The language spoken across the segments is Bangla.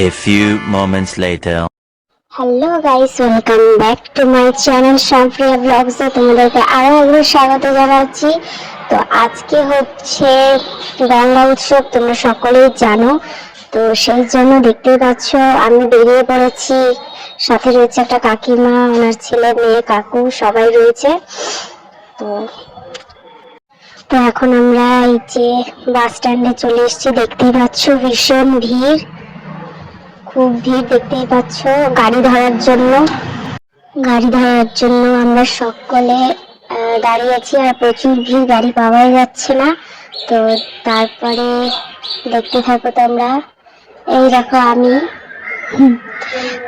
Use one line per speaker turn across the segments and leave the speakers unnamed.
A few moments later.
Hello guys, welcome back to my channel Sampriya vlogs এ তোমাদেরকে আরো একবার স্বাগত জানাচ্ছি। তো আজকে হচ্ছে গঙ্গা উৎসব, তোমরা সকলেই জানো। তো সেই জন্য দেখতেই পাচ্ছ আমি বেরিয়ে পড়েছি, সাথে রয়েছে একটা কাকিমা, ওনার ছেলে মেয়ে কাকু সবাই রয়েছে। তো তো এখন আমরা এই যে বাস স্ট্যান্ডে চলে এসেছি, দেখতেই পাচ্ছ ভীষণ ভিড়, খুব ভিড় দেখতেই পাচ্ছ। গাড়ি ধরার জন্য আমরা সকলে দাঁড়িয়ে আছি, আর প্রচুর ভিড়, গাড়ি পাওয়াই যাচ্ছে না। তো তারপরে দেখতে থাকো তোমরা। এই দেখো আমি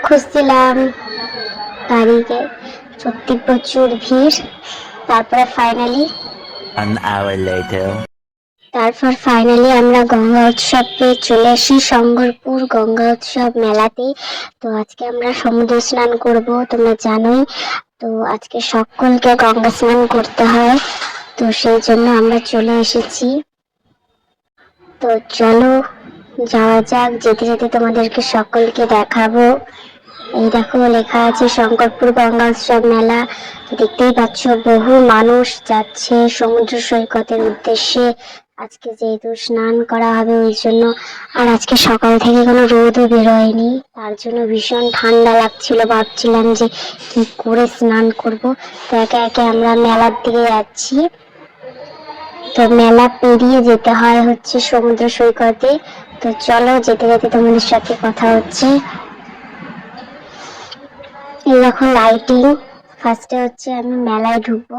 খুঁজছিলাম গাড়িকে, সত্যি প্রচুর ভিড়। তারপরে
An hour later.
আমরা গঙ্গা উৎসবে চলে আসি, শঙ্করপুর গঙ্গা উৎসব মেলাতে। তো আজকে আমরা সমুদ্র স্নান করব, তোমরা জানোই। তো আজকে সকলকে গঙ্গা স্নান করতে হয়, তো সেই জন্য আমরা চলে এসেছি। তো চলো যাওয়া যাক, যেতে যেতে তোমাদেরকে সকলকে দেখাবো। এই দেখো লেখা আছে শঙ্করপুর গঙ্গা উৎসব মেলা। দেখতেই পাচ্ছ বহু মানুষ যাচ্ছে সমুদ্র সৈকতের উদ্দেশ্যে। আজকে যেহেতু স্নান করা হবে ওই জন্য, আর আজকে সকাল থেকে কোনো রোদও বেরোয়নি, তার জন্য ভীষণ ঠান্ডা লাগছিল, ভাবছিলাম যে কি করে স্নান করব। তো একে একে আমরা মেলার দিকে যাচ্ছি। তো মেলা পেরিয়ে যেতে হয় হচ্ছে সমুদ্র সৈকতে। তো চলো যেতে যেতে তোমাদের সাথে কথা হচ্ছে। এখন লাইটিং, ফার্স্টে হচ্ছে আমি মেলায় ঢুকবো,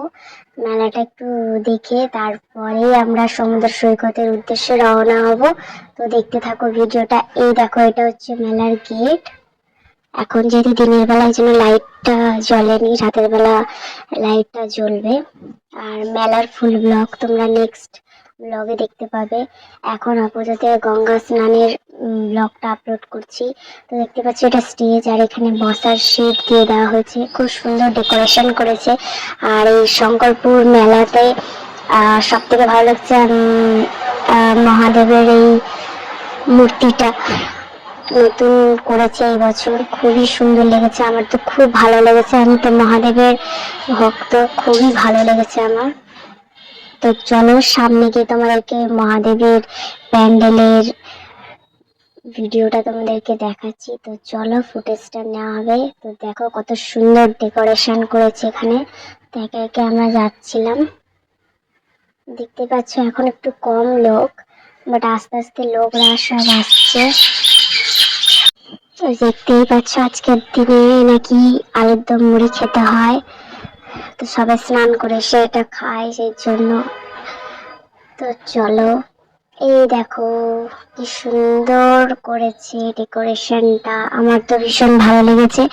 মেলাটা একটু দেখে তারপরে আমরা সমুদ্র সৈকতের উদ্দেশ্যে রওনা হব। তো দেখতে থাকো ভিডিওটা। এই দেখো এটা হচ্ছে মেলার গেট। এখন যেহেতু দিনের বেলায় জন্য লাইটটা জ্বলেনি, রাতের বেলা লাইটটা জ্বলবে। আর মেলার ফুল ব্লগ তোমরা নেক্সট ব্লগে দেখতে পাবে। এখন আপাতত গঙ্গা স্নানের ব্লগটা আপলোড করছি। তো দেখতে পাচ্ছি এটা স্টেজ, আর এখানে বসার সিট দিয়ে দেওয়া হয়েছে, খুব সুন্দর ডেকোরেশন করেছে। আর এই শঙ্করপুর মেলাতে সব থেকে ভালো লাগছে মহাদেবের এই মূর্তিটা নতুন করেছে এই বছর, খুবই সুন্দর লেগেছে, আমার তো খুব ভালো লেগেছে। আমি তো মহাদেবের ভক্ত, খুবই ভালো লেগেছে আমার। তো চলো সামনে গিয়ে তোমাদেরকে মহাদেবের প্যান্ডেলের ভিডিওটা তোমাদেরকে দেখাচ্ছি। তো চলো ফুটেজটা নেওয়া হবে। তো দেখো কত সুন্দর ডেকোরেশন করেছে এখানে। তো একে একে আমরা যাচ্ছিলাম, দেখতে পাচ্ছ এখন একটু কম লোক, বাট আস্তে আস্তে লোকরা সব আসছে। দেখতেই পাচ্ছ আজকের দিনে নাকি আলুর দম মুড়ি খেতে হয়, তো সবাই স্নান করে এসে এটা খায় সেই জন্য। তো চলো, এই দেখো কি সুন্দর করেছে ডেকোরেশনটা, আমার তো ভীষণ ভালো লেগেছে।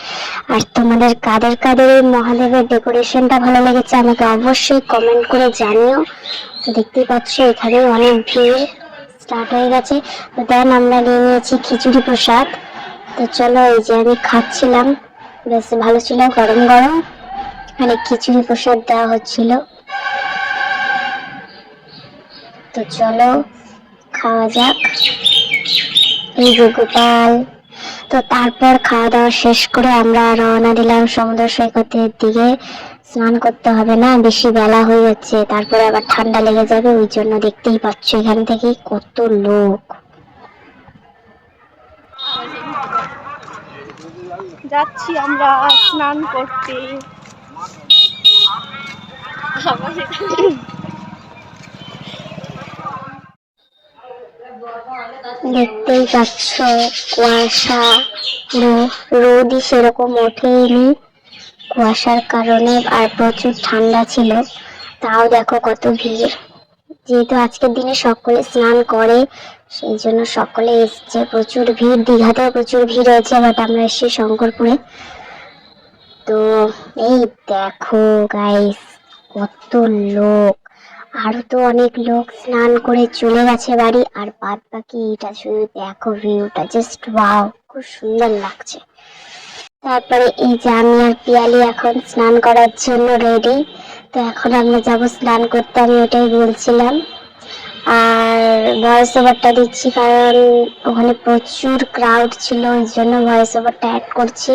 আর তোমাদের কাদের কাদের এই মহাদেবের ডেকোরেশনটা ভালো লেগেছে আমাকে অবশ্যই কমেন্ট করে জানিও। তো দেখতেই পাচ্ছ এখানে অনেক ভিড় স্টার্ট হয়ে গেছে। তো দেন আমরা নিয়ে নিয়েছি খিচুড়ি প্রসাদ। তো চলো, এই যে আমি খাচ্ছিলাম, বেশ ভালো ছিল, গরম গরম মানে খিচুড়ি প্রসাদ দেওয়া হচ্ছিল। তো চলো খাওয়া যাক। এই যে গোপাল। তো তারপর খাওয়া দাওয়া শেষ করে আমরা রওনা দিলাম সমুদ্র সৈকতের দিকে। স্নান করতে হবে না, বেশি বেলা হয়ে যাচ্ছে, তারপরে আবার ঠান্ডা লেগে যাবে, ওই জন্য দেখতেই পাচ্ছ এখান থেকে কত লোক।
যাচ্ছি আমরা স্নান করতে।
দেখতেই পাচ্ছ কুয়াশা, রোদই সেরকম ওঠেনি কুয়াশার কারণে, আর প্রচুর ঠান্ডা ছিল, তাও দেখো কত ভিড়। যেহেতু আজকের দিনে সকলে স্নান করে সেই জন্য সকলে এসছে, প্রচুর ভিড়। দীঘাতেও প্রচুর ভিড় হয়েছে, বাট আমরা এসেছি শঙ্করপুরে। তো এই দেখো গাইস কত লোক, আরো তো অনেক লোক স্নান করে চলে গেছে বাড়ি, আর বাদ বাকি এটা শুধু দেখো, ভিউটা জাস্ট ওয়াও, খুব সুন্দর লাগছে। তারপরে এই যে আমি আর পিয়ালি এখন স্নান করার জন্য রেডি। তো এখন আমরা যাব স্নান করতে, আমি ওটাই বলছিলাম। আর ভয়েস ওভারটা দিচ্ছি কারণ ওখানে প্রচুর ক্রাউড ছিল, ওই জন্য ভয়েস ওভারটা অ্যাড করছি।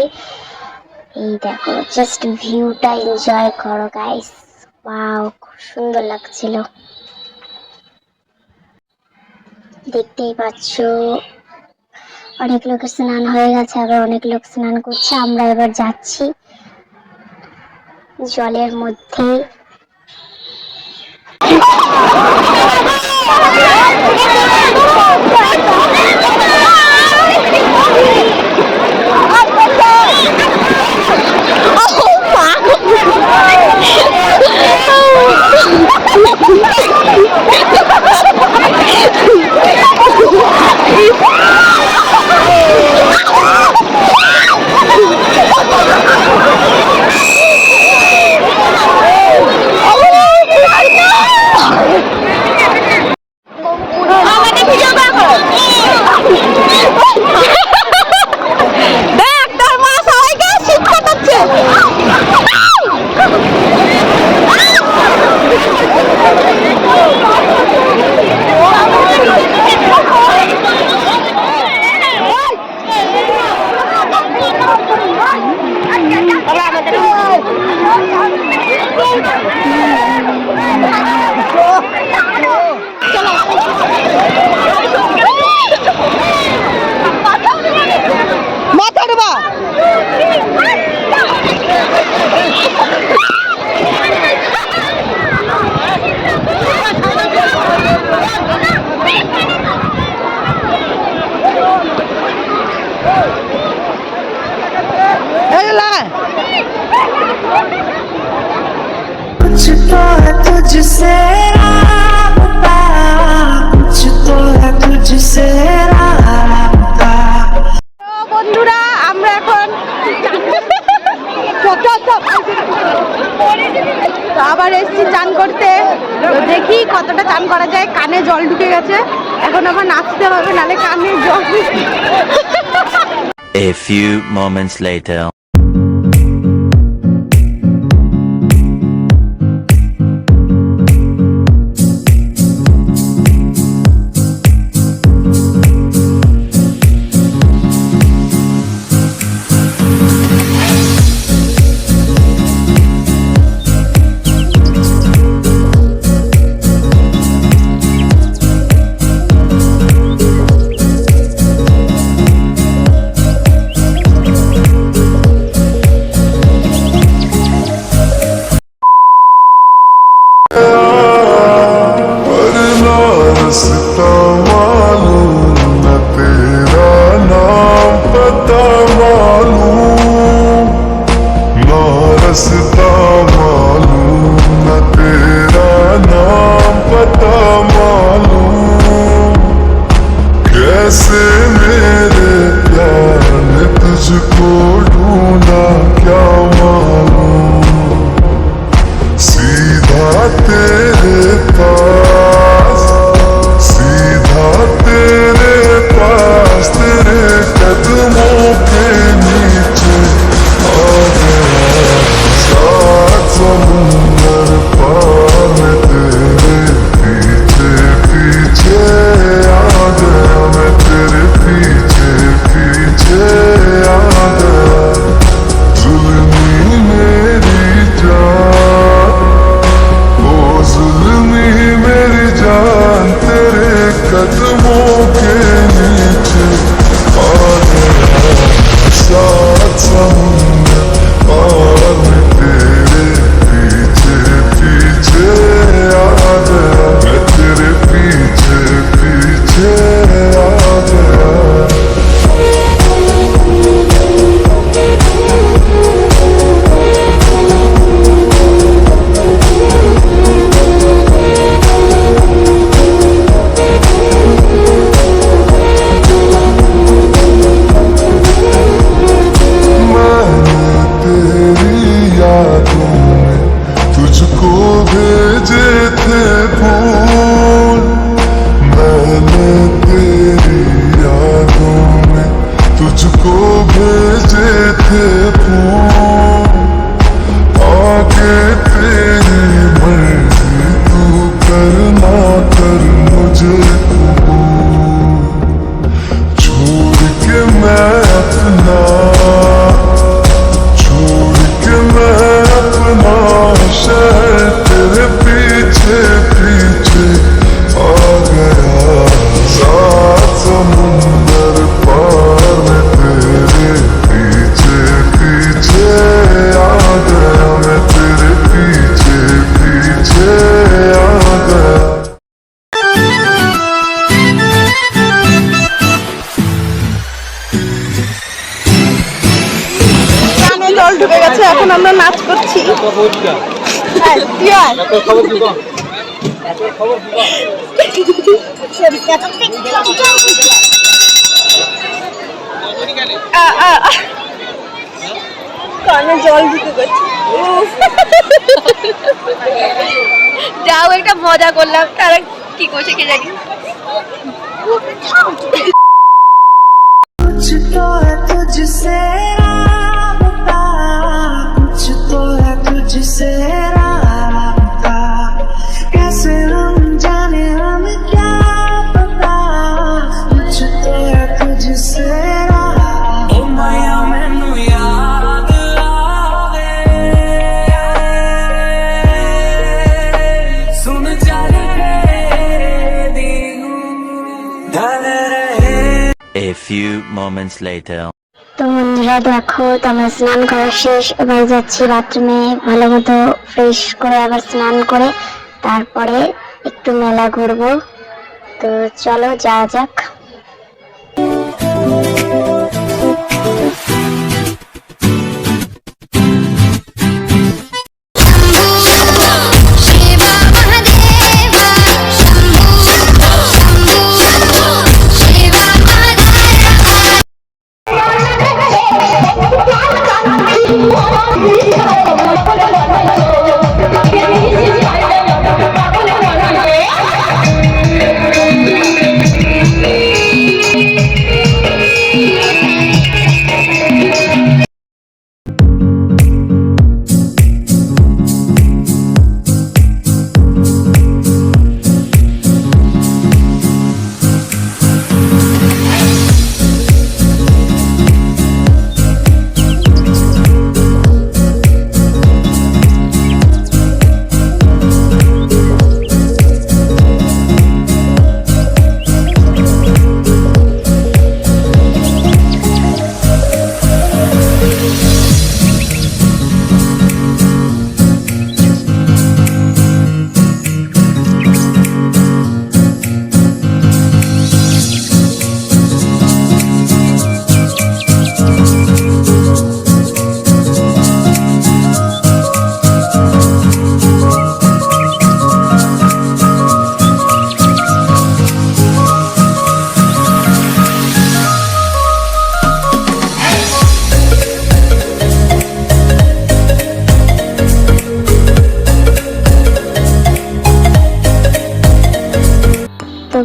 এই দেখো, জাস্ট ভিউটা এনজয় করো গাইস। ওয়াও, খুব সুন্দর লাগছিল। দেখতেই পাচ্ছ অনেক লোকের স্নান হয়ে গেছে, আবার অনেক লোক স্নান করছে। আমরা এবার যাচ্ছি জলের মধ্যে।
कुछ तो है तुझसे राबता, कुछ तो है तुझसे राबता।
বন্ধুরা আমরা এখন আবার এসছি চান করতে। তো দেখি কতটা চান করা যায়। কানে জল ঢুকে গেছে, এখন আবার নাচতে হবে, নালে কানে জল।
A few moments later.
কানে জল ঢুকে গেছে। যাও একটা মজা করলাম, তারা কি করছে কে জানি।
कुछ तो है तुझसे राबता, कुछ तो है तुझसे राबता, कैसे हम जाने हम क्या पता, कुछ तो है तुझसे राबता। ओ माया मैनू याद आवे, सुन चल रे दिनू ढल रहे।
A few moments later.
তো বন্ধুরা দেখো, তো আমার স্নান করা শেষ, এবার যাচ্ছি বাথরুমে ভালো মতো ফ্রেশ করে আবার স্নান করে তারপরে একটু মেলা ঘুরবো। তো চলো যাওয়া যাক।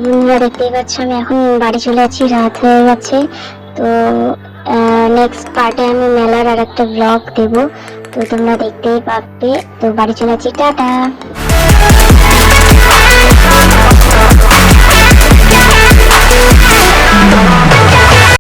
বন্ধুরা দেখতেই পাচ্ছ আমি এখন বাড়ি চলে যাচ্ছি, রাত হয়ে গেছে। তো নেক্সট পার্টে আমি মেলার আর একটা ব্লগ দেবো, তো তোমরা দেখতেই পাবে। তো বাড়ি চলে যাচ্ছি, টাটা।